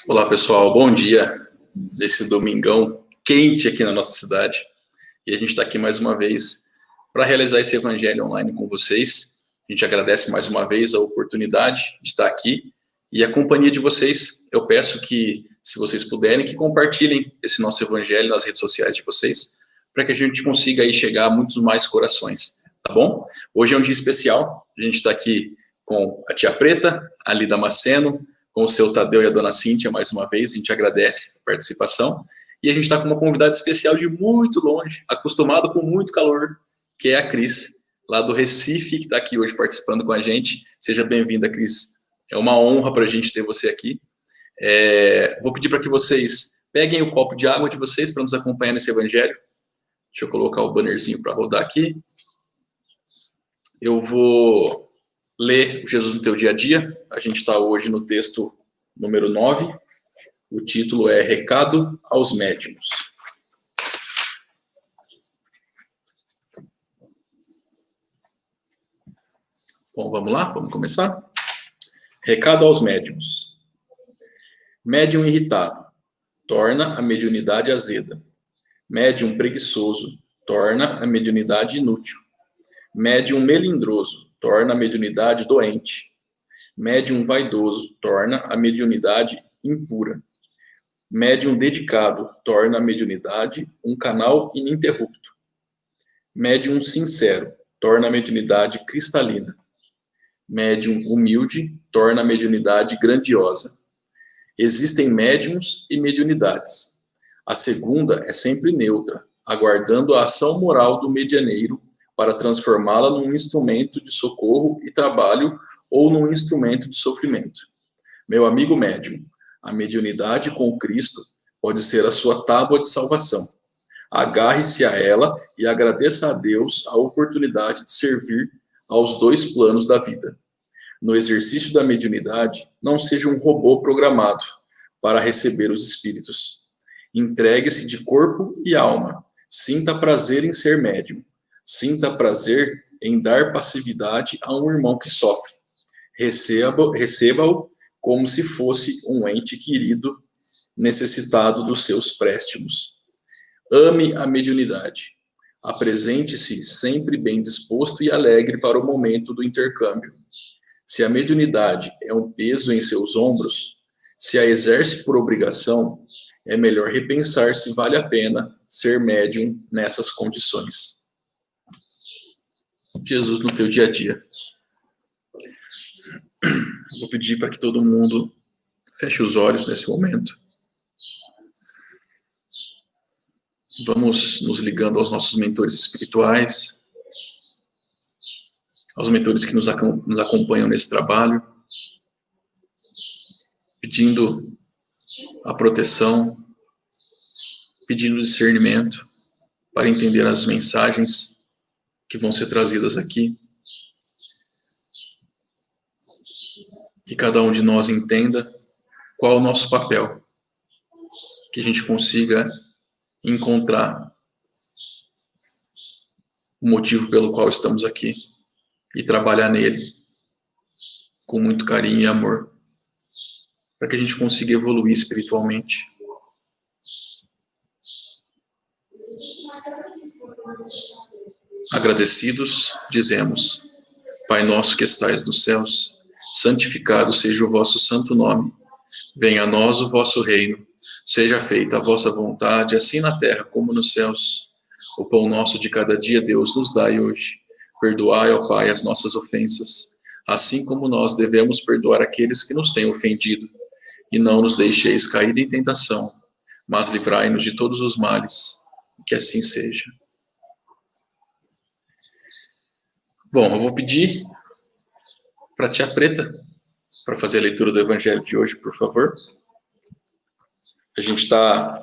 Olá, pessoal. Bom dia nesse domingão quente aqui na nossa cidade. E a gente está aqui mais uma vez para realizar esse evangelho online com vocês. A gente agradece mais uma vez a oportunidade de estar aqui e a companhia de vocês. Eu peço que, se vocês puderem, que compartilhem esse nosso evangelho nas redes sociais de vocês, para que a gente consiga aí chegar a muitos mais corações, tá bom? Hoje é um dia especial. A gente está aqui com a tia Preta, a Lida Maceno, com o seu Tadeu e a dona Cíntia, mais uma vez, a gente agradece a participação, e a gente está com uma convidada especial de muito longe, acostumado com muito calor, que é a Cris, lá do Recife, que está aqui hoje participando com a gente. Seja bem-vinda, Cris. É uma honra para a gente ter você aqui. Vou pedir para que vocês peguem o copo de água de vocês para nos acompanhar nesse evangelho. Deixa eu colocar o bannerzinho para rodar aqui. Eu vou ler Jesus no teu dia a dia. A gente está hoje no texto número 9. O título é Recado aos Médiuns. Bom, vamos lá? Vamos começar? Recado aos médiuns. Médium irritado torna a mediunidade azeda. Médium preguiçoso torna a mediunidade inútil. Médium melindroso torna a mediunidade doente. Médium vaidoso torna a mediunidade impura. Médium dedicado torna a mediunidade um canal ininterrupto. Médium sincero torna a mediunidade cristalina. Médium humilde torna a mediunidade grandiosa. Existem médiums e mediunidades. A segunda é sempre neutra, aguardando a ação moral do medianeiro para transformá-la num instrumento de socorro e trabalho ou num instrumento de sofrimento. Meu amigo médium, a mediunidade com Cristo pode ser a sua tábua de salvação. Agarre-se a ela e agradeça a Deus a oportunidade de servir aos dois planos da vida. No exercício da mediunidade, não seja um robô programado para receber os espíritos. Entregue-se de corpo e alma. Sinta prazer em ser médium. Sinta prazer em dar passividade a um irmão que sofre. Receba-o como se fosse um ente querido, necessitado dos seus préstimos. Ame a mediunidade. Apresente-se sempre bem disposto e alegre para o momento do intercâmbio. Se a mediunidade é um peso em seus ombros, se a exerce por obrigação, é melhor repensar se vale a pena ser médium nessas condições. Jesus no teu dia a dia. Vou pedir para que todo mundo feche os olhos nesse momento. Vamos nos ligando aos nossos mentores espirituais, aos mentores que nos acompanham nesse trabalho, pedindo a proteção, pedindo discernimento para entender as mensagens que vão ser trazidas aqui. Que cada um de nós entenda qual é o nosso papel, que a gente consiga encontrar o motivo pelo qual estamos aqui e trabalhar nele com muito carinho e amor, para que a gente consiga evoluir espiritualmente. Agradecidos, dizemos: Pai nosso que estais nos céus, santificado seja o vosso santo nome. Venha a nós o vosso reino. Seja feita a vossa vontade, assim na terra como nos céus. O pão nosso de cada dia, Deus, nos dai hoje. Perdoai, ó Pai, as nossas ofensas, assim como nós devemos perdoar aqueles que nos têm ofendido. E não nos deixeis cair em tentação, mas livrai-nos de todos os males. Que assim seja. Bom, eu vou pedir para a tia Preta para fazer a leitura do evangelho de hoje, por favor. A gente está...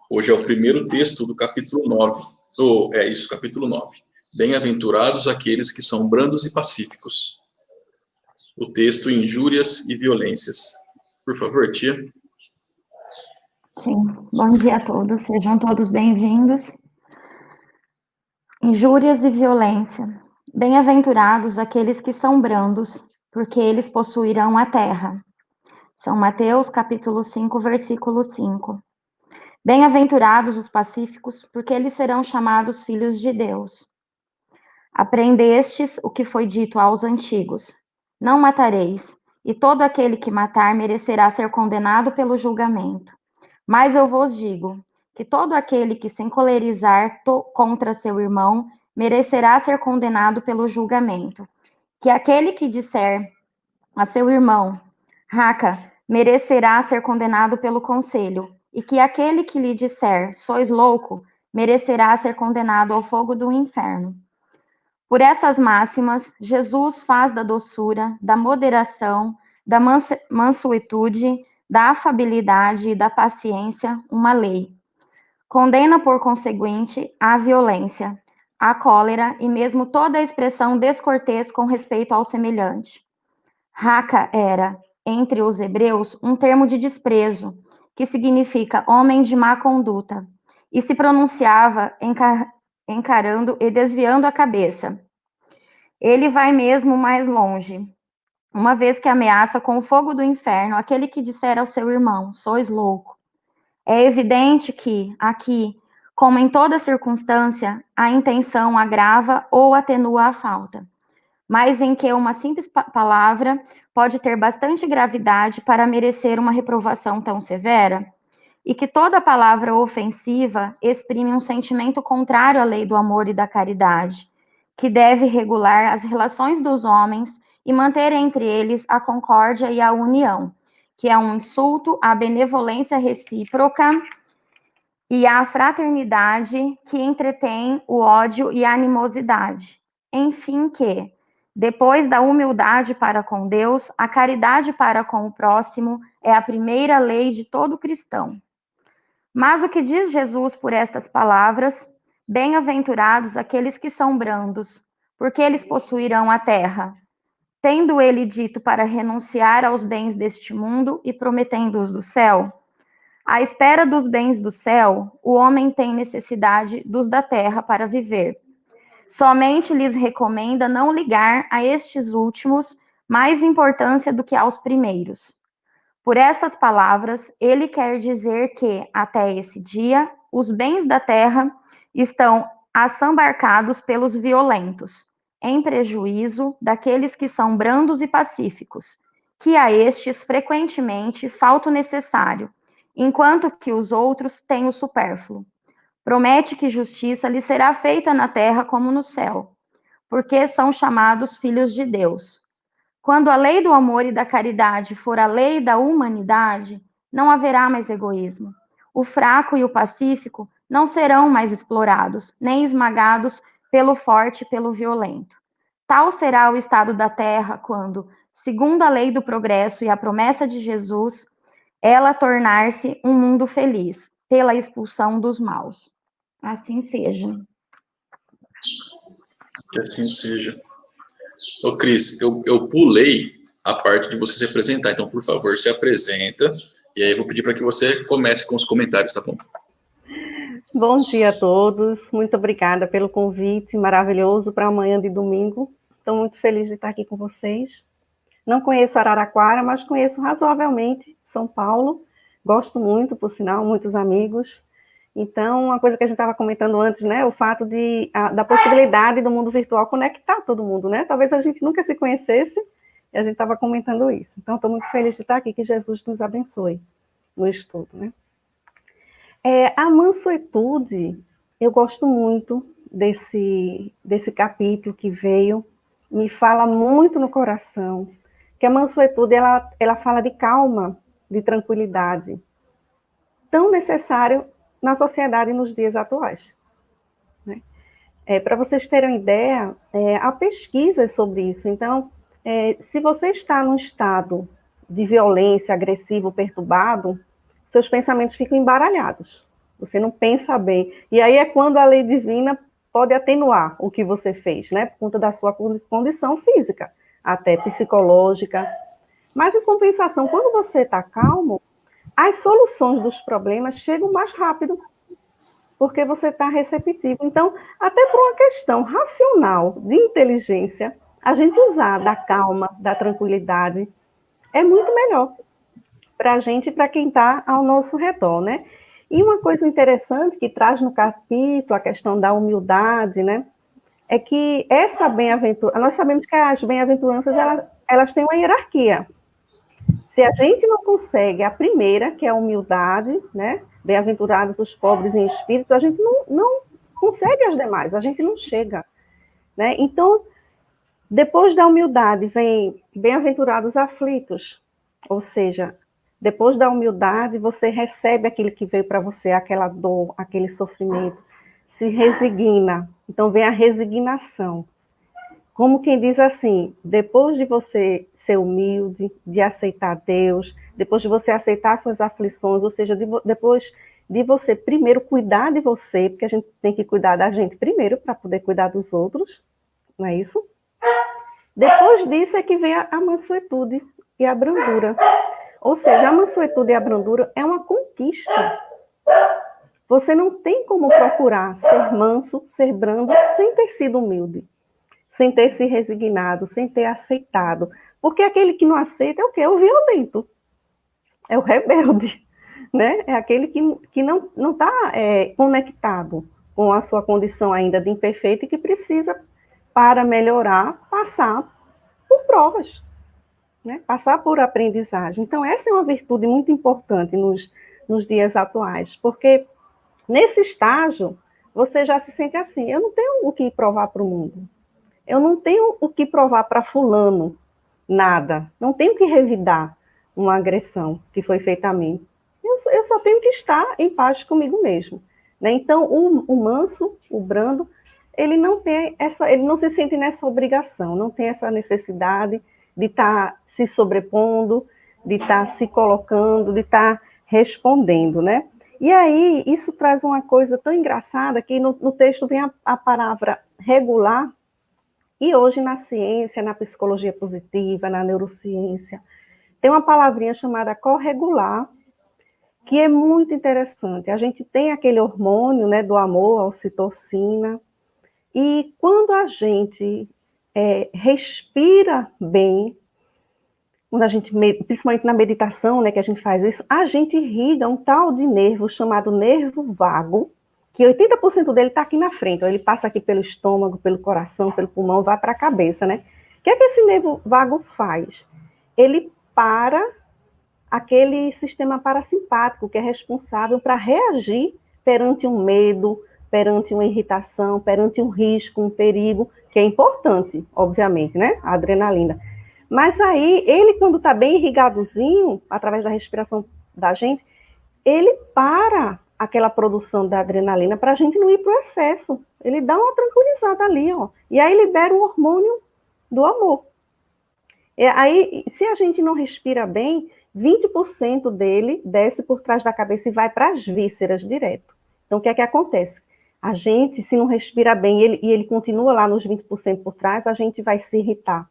Hoje é o primeiro texto do capítulo 9. Capítulo 9. Bem-aventurados aqueles que são brandos e pacíficos. O texto Injúrias e Violências. Por favor, tia. Sim, bom dia a todos, sejam todos bem-vindos. Injúrias e violência. Bem-aventurados aqueles que são brandos, porque eles possuirão a terra. São Mateus, capítulo 5, versículo 5. Bem-aventurados os pacíficos, porque eles serão chamados filhos de Deus. Aprendestes o que foi dito aos antigos: não matareis, e todo aquele que matar merecerá ser condenado pelo julgamento. Mas eu vos digo que todo aquele que se encolerizar contra seu irmão merecerá ser condenado pelo julgamento. Que aquele que disser a seu irmão, Raca, merecerá ser condenado pelo conselho, e que aquele que lhe disser, sois louco, merecerá ser condenado ao fogo do inferno. Por essas máximas, Jesus faz da doçura, da moderação, da mansuetude, da afabilidade e da paciência uma lei. Condena, por conseguinte, a violência, a cólera e mesmo toda a expressão descortês com respeito ao semelhante. Raca era, entre os hebreus, um termo de desprezo, que significa homem de má conduta, e se pronunciava encarando e desviando a cabeça. Ele vai mesmo mais longe, uma vez que ameaça com o fogo do inferno aquele que disser ao seu irmão, sois louco. É evidente que, aqui, como em toda circunstância, a intenção agrava ou atenua a falta, mas em que uma simples palavra pode ter bastante gravidade para merecer uma reprovação tão severa, e que toda palavra ofensiva exprime um sentimento contrário à lei do amor e da caridade, que deve regular as relações dos homens e manter entre eles a concórdia e a união, que é um insulto à benevolência recíproca e à fraternidade que entretém o ódio e a animosidade. Enfim que, depois da humildade para com Deus, a caridade para com o próximo é a primeira lei de todo cristão. Mas o que diz Jesus por estas palavras? Bem-aventurados aqueles que são brandos, porque eles possuirão a terra. Tendo ele dito para renunciar aos bens deste mundo e prometendo-os do céu, à espera dos bens do céu, o homem tem necessidade dos da terra para viver. Somente lhes recomenda não ligar a estes últimos mais importância do que aos primeiros. Por estas palavras, ele quer dizer que, até esse dia, os bens da terra estão assambarcados pelos violentos, em prejuízo daqueles que são brandos e pacíficos, que a estes frequentemente falta o necessário, enquanto que os outros têm o supérfluo. Promete que justiça lhe será feita na terra como no céu, porque são chamados filhos de Deus. Quando a lei do amor e da caridade for a lei da humanidade, não haverá mais egoísmo. O fraco e o pacífico não serão mais explorados, nem esmagados pelo forte e pelo violento. Tal será o estado da terra quando, segundo a lei do progresso e a promessa de Jesus, ela tornar-se um mundo feliz, pela expulsão dos maus. Assim seja. Que assim seja. Ô, Cris, eu pulei a parte de você se apresentar, então, por favor, se apresenta, e aí eu vou pedir para que você comece com os comentários, tá bom? Bom dia a todos, muito obrigada pelo convite maravilhoso para amanhã de domingo. Estou muito feliz de estar aqui com vocês. Não conheço Araraquara, mas conheço razoavelmente São Paulo. Gosto muito, por sinal, muitos amigos. Então, uma coisa que a gente estava comentando antes, né, o fato da possibilidade do mundo virtual conectar todo mundo, né? Talvez a gente nunca se conhecesse e a gente estava comentando isso. Então, estou muito feliz de estar aqui, que Jesus nos abençoe no estudo, né? A mansuetude, eu gosto muito desse capítulo que veio, me fala muito no coração, que a mansuetude, ela fala de calma, de tranquilidade, tão necessário na sociedade nos dias atuais. Né? Para vocês terem uma ideia, há pesquisas sobre isso. Então, se você está num estado de violência, agressivo, perturbado, seus pensamentos ficam embaralhados. Você não pensa bem. E aí é quando a lei divina pode atenuar o que você fez, né? Por conta da sua condição física, até psicológica. Mas, em compensação, quando você está calmo, as soluções dos problemas chegam mais rápido, porque você está receptivo. Então, até por uma questão racional, de inteligência, a gente usar da calma, da tranquilidade, é muito melhor. para a gente e para quem está ao nosso redor, né? E uma coisa interessante que traz no capítulo a questão da humildade, né? É que essa bem-aventurança, nós sabemos que as bem-aventuranças, elas têm uma hierarquia. Se a gente não consegue a primeira, que é a humildade, né? Bem-aventurados os pobres em espírito, a gente não consegue as demais, a gente não chega, né? Então, depois da humildade vem bem-aventurados aflitos, ou seja, depois da humildade você recebe aquilo que veio para você, aquela dor, aquele sofrimento, se resigna, então vem a resignação. Como quem diz assim, depois de você ser humilde, de aceitar Deus, depois de você aceitar suas aflições, ou seja, depois de você primeiro cuidar de você, porque a gente tem que cuidar da gente primeiro para poder cuidar dos outros, não é isso? Depois disso é que vem a mansuetude e a brandura. Ou seja, a mansuetude e a brandura é uma conquista. Você não tem como procurar ser manso, ser brando, sem ter sido humilde, sem ter se resignado, sem ter aceitado. Porque aquele que não aceita é o quê? É o violento, é o rebelde, né? É aquele que não está conectado com a sua condição ainda de imperfeito e que precisa, para melhorar, passar por provas, né? Passar por aprendizagem. Então, essa é uma virtude muito importante nos dias atuais, porque nesse estágio, você já se sente assim, eu não tenho o que provar para o mundo, eu não tenho o que provar para fulano, nada, não tenho que revidar uma agressão que foi feita a mim, eu só tenho que estar em paz comigo mesmo, né? Então, o manso, o brando, ele não se sente nessa obrigação, não tem essa necessidade de estar se sobrepondo, de estar se colocando, de estar respondendo, né? E aí, isso traz uma coisa tão engraçada, que no texto vem a palavra regular, e hoje na ciência, na psicologia positiva, na neurociência, tem uma palavrinha chamada corregular, que é muito interessante. A gente tem aquele hormônio, né, do amor, a ocitocina, e quando a gente respira bem, quando a gente, principalmente na meditação, né, que a gente faz isso, a gente irriga um tal de nervo chamado nervo vago, que 80% dele está aqui na frente, ele passa aqui pelo estômago, pelo coração, pelo pulmão, vai para a cabeça, né? O que é que esse nervo vago faz? Ele para aquele sistema parasimpático que é responsável para reagir perante um medo, perante uma irritação, perante um risco, um perigo, que é importante, obviamente, né? A adrenalina. Mas aí, ele quando está bem irrigadozinho, através da respiração da gente, ele para aquela produção da adrenalina para a gente não ir para o excesso. Ele dá uma tranquilizada ali, ó. E aí libera o hormônio do amor. E aí, se a gente não respira bem, 20% dele desce por trás da cabeça e vai para as vísceras direto. Então, o que é que acontece? A gente, se não respira bem e ele continua lá nos 20% por trás, a gente vai se irritar,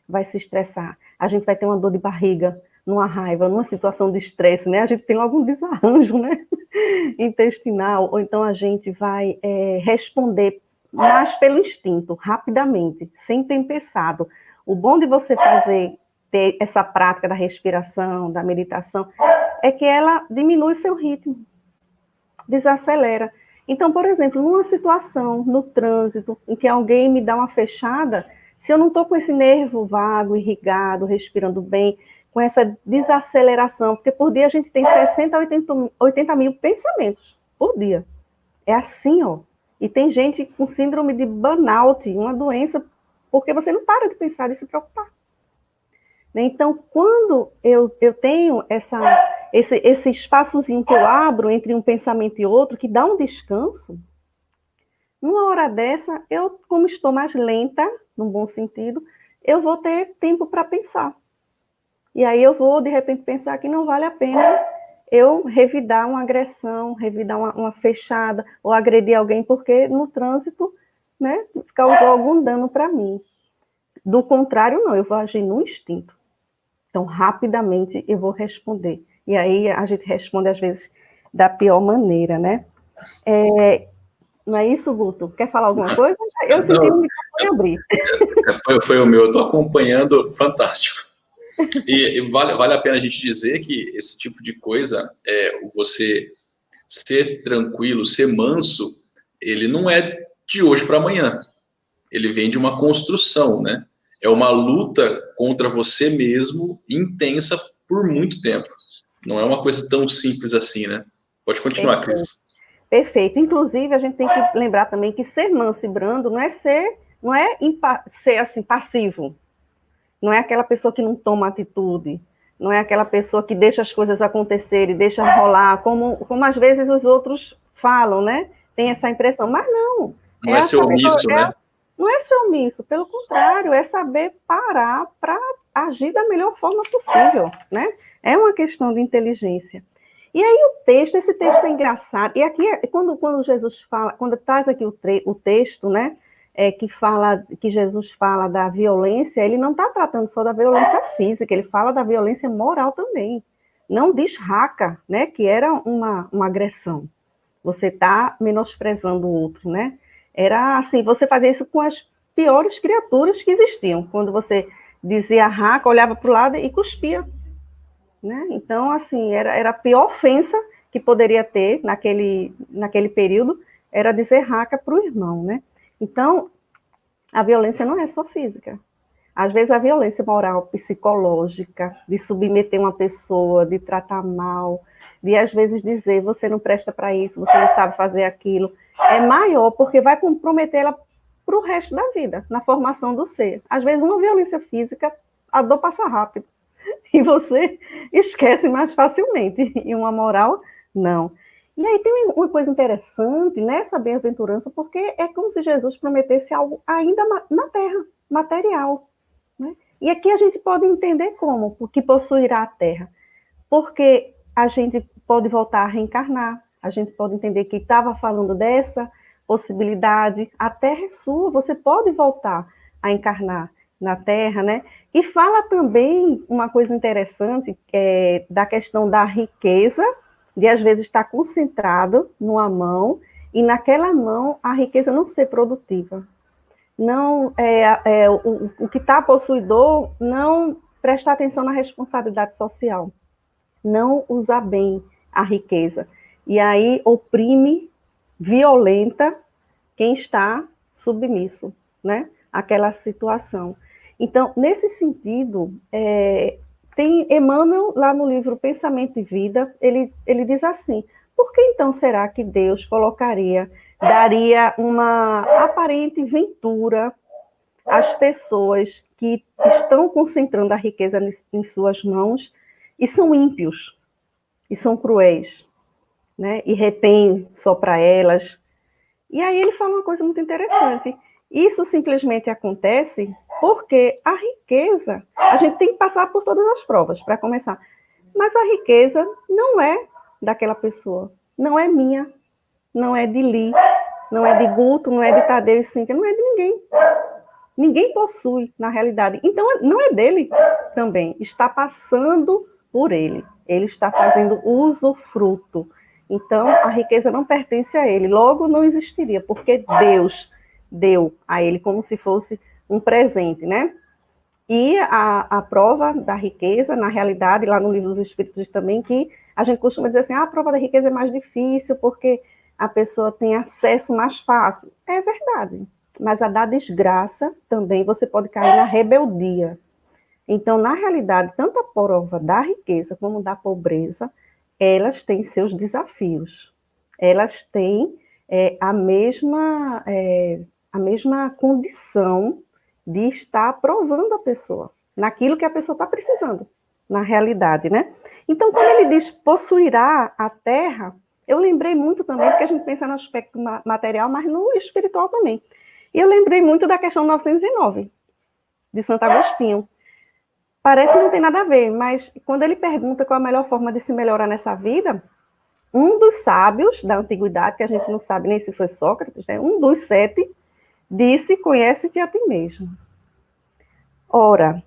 vai se estressar, a gente vai ter uma dor de barriga, numa raiva, numa situação de estresse, né? A gente tem algum desarranjo, né? Intestinal, ou então a gente vai responder mais pelo instinto, rapidamente, sem ter pensado. O bom de você ter essa prática da respiração, da meditação, é que ela diminui seu ritmo, desacelera. Então, por exemplo, numa situação, no trânsito, em que alguém me dá uma fechada, se eu não estou com esse nervo vago, irrigado, respirando bem, com essa desaceleração, porque por dia a gente tem 60 a 80 mil pensamentos por dia. É assim, ó. E tem gente com síndrome de burnout, uma doença, porque você não para de pensar e se preocupar. Então, quando eu tenho esse espaçozinho que eu abro entre um pensamento e outro, que dá um descanso, numa hora dessa, eu, como estou mais lenta, num bom sentido, eu vou ter tempo para pensar. E aí eu vou, de repente, pensar que não vale a pena eu revidar uma agressão, revidar uma fechada, ou agredir alguém, porque no trânsito, né, causou algum dano para mim. Do contrário, não, eu vou agir no instinto. Então, rapidamente, eu vou responder. E aí a gente responde, às vezes, da pior maneira, né? Não é isso, Guto? Quer falar alguma coisa? Eu senti um microfone abrir. Foi o meu, eu estou acompanhando, fantástico. E vale a pena a gente dizer que esse tipo de coisa, você ser tranquilo, ser manso, ele não é de hoje para amanhã. Ele vem de uma construção, né? É uma luta contra você mesmo, intensa por muito tempo. Não é uma coisa tão simples assim, né? Pode continuar, Cris. Perfeito. Inclusive, a gente tem que lembrar também que ser manso e brando não é ser assim, passivo. Não é aquela pessoa que não toma atitude. Não é aquela pessoa que deixa as coisas acontecerem, deixa rolar, como às vezes os outros falam, né? Tem essa impressão. Mas não. Não é ser omisso, né? Não é ser omisso, pelo contrário, é saber parar para agir da melhor forma possível, né? É uma questão de inteligência. E aí esse texto é engraçado. E aqui, quando Jesus fala, quando traz aqui o texto, né? Que Jesus fala da violência, ele não está tratando só da violência física, ele fala da violência moral também. Não diz raca, né? Que era uma agressão. Você está menosprezando o outro, né? Era assim, você fazia isso com as piores criaturas que existiam. Quando você dizia raca, olhava para o lado e cuspia. Né? Então, assim, era a pior ofensa que poderia ter naquele período, era dizer raca para o irmão, né? Então, a violência não é só física. Às vezes, a violência moral, psicológica, de submeter uma pessoa, de tratar mal, de, às vezes, dizer, você não presta para isso, você não sabe fazer aquilo, é maior, porque vai comprometê-la para o resto da vida, na formação do ser. Às vezes, uma violência física, a dor passa rápido, e você esquece mais facilmente, e uma moral, não. E aí tem uma coisa interessante nessa bem-aventurança, porque é como se Jesus prometesse algo ainda na terra, material. Né? E aqui a gente pode entender como, que possuirá a terra. Porque a gente pode voltar a reencarnar, a gente pode entender que estava falando dessa possibilidade, a terra é sua, você pode voltar a encarnar na terra, né? E fala também uma coisa interessante, da questão da riqueza, de às vezes estar concentrado numa mão, e naquela mão a riqueza não ser produtiva. Não, o que está possuidor não prestar atenção na responsabilidade social, não usar bem a riqueza. E aí oprime, violenta quem está submisso, né? Aquela situação. Então, nesse sentido, tem Emmanuel, lá no livro Pensamento e Vida, ele diz assim, por que então será que Deus daria uma aparente ventura às pessoas que estão concentrando a riqueza em suas mãos e são ímpios, e são cruéis, né? E retêm só para elas? E aí ele fala uma coisa muito interessante. Isso simplesmente acontece porque a riqueza, a gente tem que passar por todas as provas, para começar. Mas a riqueza não é daquela pessoa, não é minha, não é de Li, não é de Guto, não é de Tadeu e Cíntia, não é de ninguém. Ninguém possui, na realidade. Então, não é dele também, está passando por ele. Ele está fazendo usufruto. Então, a riqueza não pertence a ele, logo não existiria, porque Deus deu a ele como se fosse um presente, né? E a prova da riqueza, na realidade, lá no Livro dos Espíritos também, que a gente costuma dizer assim, a prova da riqueza é mais difícil, porque a pessoa tem acesso mais fácil. É verdade, mas a da desgraça também você pode cair na rebeldia. Então, na realidade, tanto a prova da riqueza como da pobreza, elas têm seus desafios. Elas têm a mesma condição de estar aprovando a pessoa, naquilo que a pessoa está precisando, na realidade, né? Então, quando ele diz possuirá a terra, eu lembrei muito também, porque a gente pensa no aspecto material, mas no espiritual também. E eu lembrei muito da questão 909, de Santo Agostinho. Parece que não tem nada a ver, mas quando ele pergunta qual a melhor forma de se melhorar nessa vida, um dos sábios da antiguidade, que a gente não sabe nem se foi Sócrates, né? Um dos 7, disse, conhece-te a ti mesmo. Ora,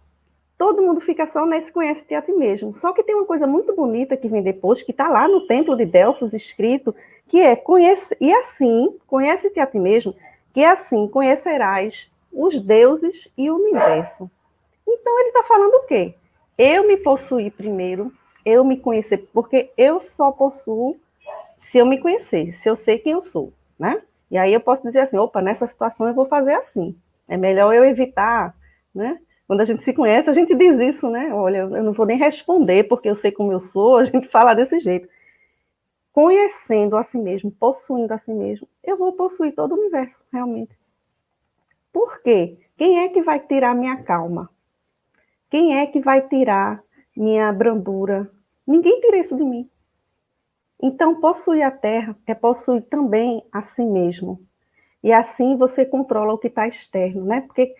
todo mundo fica só nesse conhece-te a ti mesmo. Só que tem uma coisa muito bonita que vem depois, que está lá no templo de Delfos escrito, que é, conhece-te a ti mesmo, que assim conhecerás os deuses e o universo. Então ele está falando o quê? eu me possuir primeiro, eu me conhecer, porque eu só possuo se eu me conhecer, se eu sei quem eu sou, né? E aí eu posso dizer assim, opa, nessa situação eu vou fazer assim. É melhor eu evitar, né? Quando a gente se conhece, a gente diz isso, né? Olha, eu não vou nem responder porque eu sei como eu sou, a gente fala desse jeito. Conhecendo a si mesmo, possuindo a si mesmo, eu vou possuir todo o universo, realmente. Por quê? Quem é que vai tirar minha calma? Quem é que vai tirar minha brandura? Ninguém tira isso de mim. Então, possuir a terra é possuir também a si mesmo. E assim você controla o que está externo, né? Porque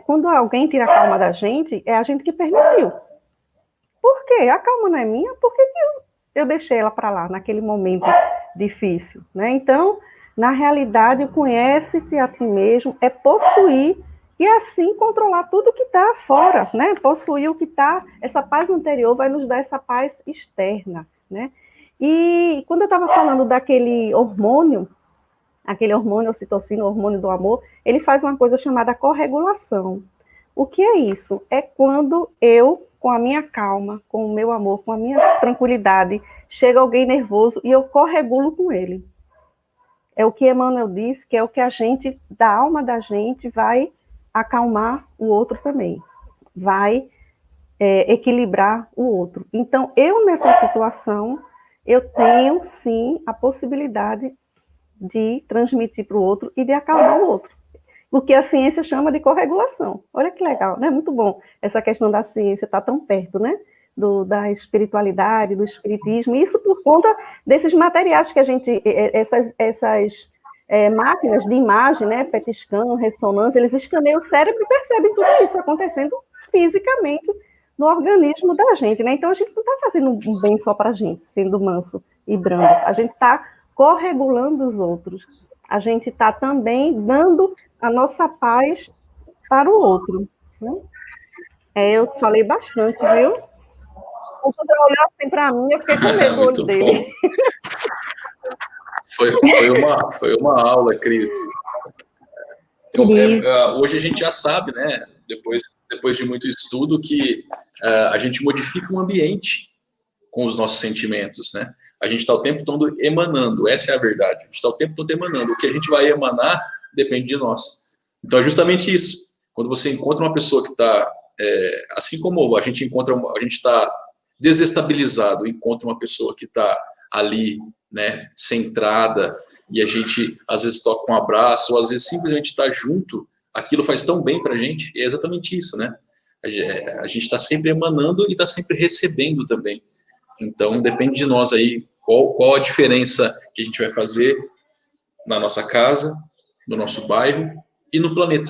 quando alguém tira a calma da gente, é a gente que permitiu. Por quê? A calma não é minha, por que eu deixei ela para lá, naquele momento difícil, né? Então, na realidade, o conhece-te a ti mesmo é possuir e assim controlar tudo que está fora, né? Possuir o que está, essa paz anterior vai nos dar essa paz externa, né? E quando eu estava falando daquele hormônio, aquele hormônio ocitocina, o hormônio do amor, ele faz uma coisa chamada corregulação. O que é isso? É quando eu, com a minha calma, com o meu amor, com a minha tranquilidade, chega alguém nervoso e eu corregulo com ele. É o que Emmanuel disse, que é o que a gente, da alma da gente, vai acalmar o outro também. Vai equilibrar o outro. Então, eu nessa situação, eu tenho sim a possibilidade de transmitir para o outro e de acalmar o outro. O que a ciência chama de corregulação. Olha que legal, né? Muito bom essa questão da ciência estar tão perto, né? Da espiritualidade, do espiritismo, isso por conta desses materiais que a gente, essas máquinas de imagem, né? PET scan, ressonância, eles escaneiam o cérebro e percebem tudo isso acontecendo fisicamente no organismo da gente, né? Então a gente não está fazendo um bem só para a gente, sendo manso e brando, a gente está corregulando os outros. A gente está também dando a nossa paz para o outro. Né? Eu falei bastante, viu? O Sandro olhou assim para mim, eu fiquei com medo do olho dele. Foi uma aula, Cris. Hoje a gente já sabe, né, depois de muito estudo, que a gente modifica o ambiente com os nossos sentimentos, né? A gente está o tempo todo emanando, essa é a verdade. A gente está o tempo todo emanando. O que a gente vai emanar depende de nós. Então é justamente isso. Quando você encontra uma pessoa que está, assim como a gente está desestabilizado, encontra uma pessoa que está ali, né, centrada, e a gente às vezes toca um abraço, ou às vezes simplesmente está junto, aquilo faz tão bem para a gente. E é exatamente isso, né? A gente está sempre emanando e está sempre recebendo também. Então, depende de nós aí, qual a diferença que a gente vai fazer na nossa casa, no nosso bairro e no planeta,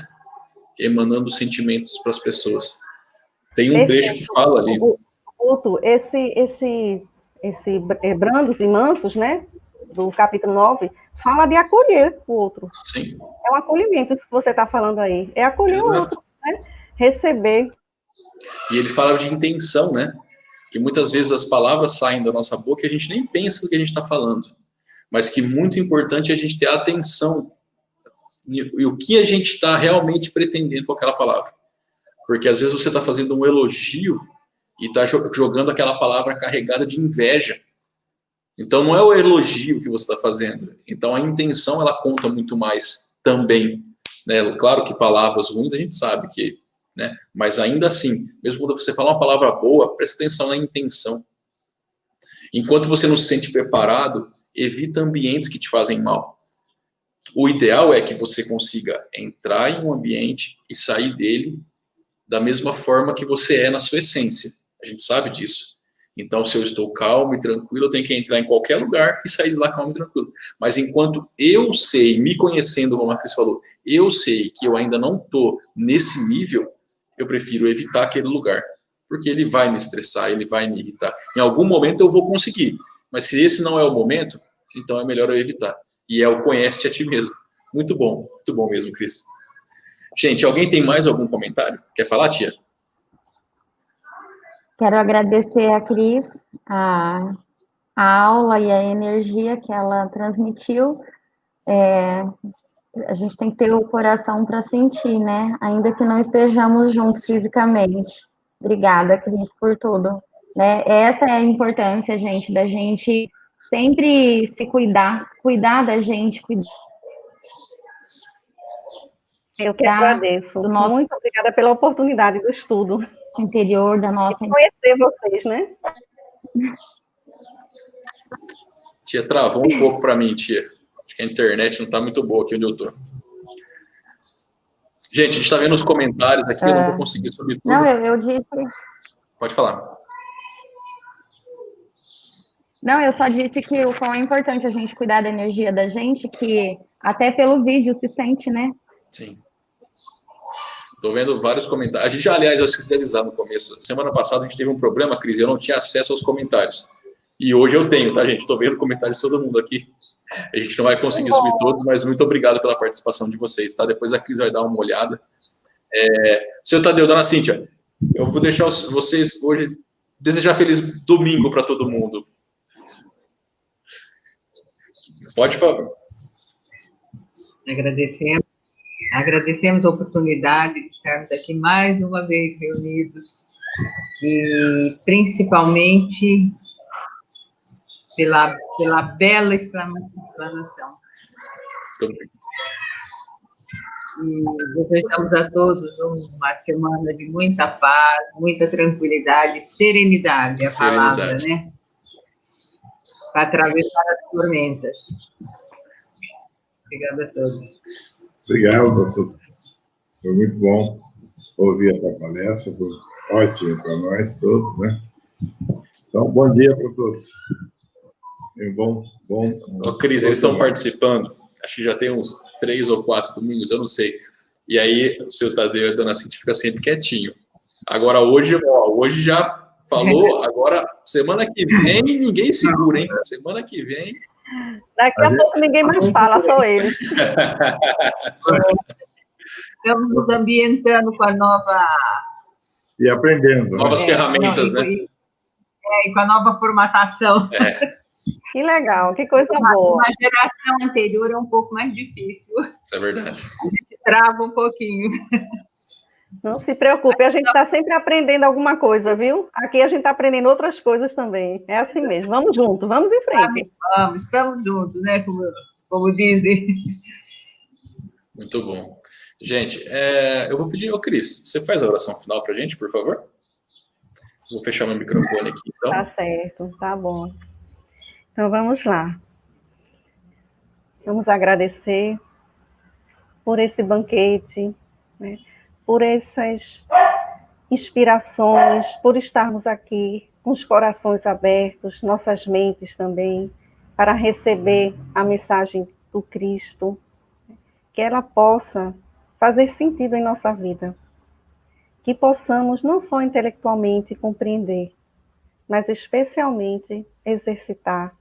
emanando sentimentos para as pessoas. Tem um trecho que fala ali. Esse brandos e mansos, né, do capítulo 9, fala de acolher o outro. Sim. É um acolhimento, isso que você está falando aí. É acolher Exato. O outro, né? Receber. E ele fala de intenção, né? Que muitas vezes as palavras saem da nossa boca e a gente nem pensa no que a gente está falando. Mas que muito importante é a gente ter atenção e o que a gente está realmente pretendendo com aquela palavra. Porque às vezes você está fazendo um elogio e está jogando aquela palavra carregada de inveja. Então não é o elogio que você está fazendo. Então a intenção ela conta muito mais também. Né? Claro que palavras ruins a gente sabe que, né? Mas ainda assim, mesmo quando você fala uma palavra boa, preste atenção na intenção. Enquanto você não se sente preparado, evita ambientes que te fazem mal. O ideal é que você consiga entrar em um ambiente e sair dele da mesma forma que você é na sua essência. A gente sabe disso. Então, se eu estou calmo e tranquilo, eu tenho que entrar em qualquer lugar e sair de lá calmo e tranquilo. Mas enquanto eu sei, me conhecendo, como a Cris falou, eu sei que eu ainda não estou nesse nível, eu prefiro evitar aquele lugar. Porque ele vai me estressar, ele vai me irritar. Em algum momento eu vou conseguir. Mas se esse não é o momento, então é melhor eu evitar. E é o conhece-te a ti mesmo. Muito bom mesmo, Cris. Gente, alguém tem mais algum comentário? Quer falar, tia? Quero agradecer a Cris, a aula e a energia que ela transmitiu. A gente tem que ter o coração para sentir, né? Ainda que não estejamos juntos fisicamente. Obrigada, Cris, por tudo. Né? Essa é a importância, gente, da gente sempre se cuidar da gente, Eu que agradeço. do nosso Muito obrigada pela oportunidade do estudo. interior, da nossa... E conhecer vocês, né? Tia, travou um pouco para mim, tia. Acho que a internet não está muito boa aqui onde eu estou. Gente, a gente está vendo os comentários aqui, eu não vou conseguir subir tudo. Não, eu disse... Pode falar. Não, eu só disse que o quão é importante a gente cuidar da energia da gente, que até pelo vídeo se sente, né? Sim. Estou vendo vários comentários. A gente, aliás, eu esqueci de avisar no começo. Semana passada a gente teve um problema, Cris, eu não tinha acesso aos comentários. E hoje eu tenho, tá, gente? Estou vendo comentários de todo mundo aqui. A gente não vai conseguir subir todos, mas muito obrigado pela participação de vocês, tá? Depois a Cris vai dar uma olhada. Seu Tadeu, dona Cíntia, eu vou deixar vocês hoje desejar feliz domingo para todo mundo. Pode falar. Agradecemos a oportunidade de estarmos aqui mais uma vez reunidos e principalmente pela bela explanação. E desejamos a todos uma semana de muita paz, muita tranquilidade, serenidade, a palavra, né? Para atravessar as tormentas. Obrigada a todos. Obrigado, doutor. Foi muito bom ouvir a tua palestra, foi ótimo para nós todos, né? Então, bom dia para todos. Bom. Ô, Cris, eles estão participando, acho que já tem uns 3 ou 4 domingos, eu não sei. E aí, o seu Tadeu e a dona Cintia ficam sempre quietinho. Agora, hoje já falou, agora, semana que vem, ninguém segura, hein? Semana que vem... Daqui a pouco ninguém mais fala, só ele. Estamos nos ambientando com a nova... E aprendendo. Novas ferramentas, né? E com a nova formatação. Que legal, que coisa boa. Uma geração anterior é um pouco mais difícil. Isso é verdade. A gente trava um pouquinho. Não se preocupe, a gente está sempre aprendendo alguma coisa, viu? Aqui a gente está aprendendo outras coisas também. É assim mesmo. Vamos junto, vamos em frente. Vamos, estamos juntos, né? Como dizem. Muito bom. Gente, eu vou pedir, ô Cris, você faz a oração final para a gente, por favor? Vou fechar meu microfone aqui, então. Tá certo, tá bom. Então, vamos lá. Vamos agradecer por esse banquete, né? Por essas inspirações, por estarmos aqui com os corações abertos, nossas mentes também, para receber a mensagem do Cristo, que ela possa fazer sentido em nossa vida, que possamos não só intelectualmente compreender, mas especialmente exercitar,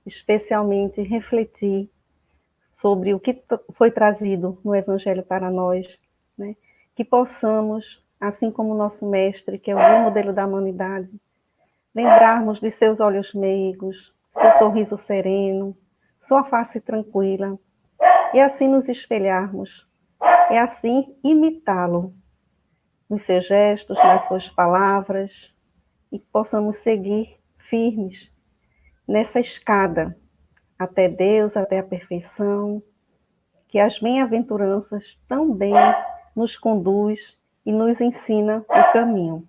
especialmente refletir sobre o que foi trazido no Evangelho para nós, né? Que possamos, assim como o nosso mestre, que é o modelo da humanidade, lembrarmos de seus olhos meigos, seu sorriso sereno, sua face tranquila, e assim nos espelharmos, e assim imitá-lo, nos seus gestos, nas suas palavras, e que possamos seguir firmes nessa escada, até Deus, até a perfeição, que as bem-aventuranças também nos conduz e nos ensina o caminho.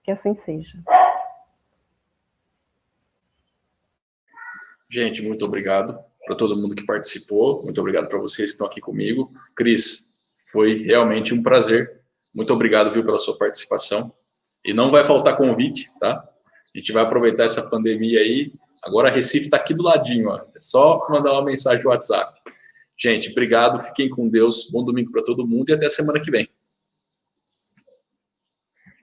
Que assim seja. Gente, muito obrigado para todo mundo que participou. Muito obrigado para vocês que estão aqui comigo. Cris, foi realmente um prazer. Muito obrigado, viu, pela sua participação. E não vai faltar convite, tá? A gente vai aproveitar essa pandemia aí. Agora Recife está aqui do ladinho, ó. É só mandar uma mensagem no WhatsApp. Gente, obrigado. Fiquem com Deus. Bom domingo para todo mundo e até semana que vem.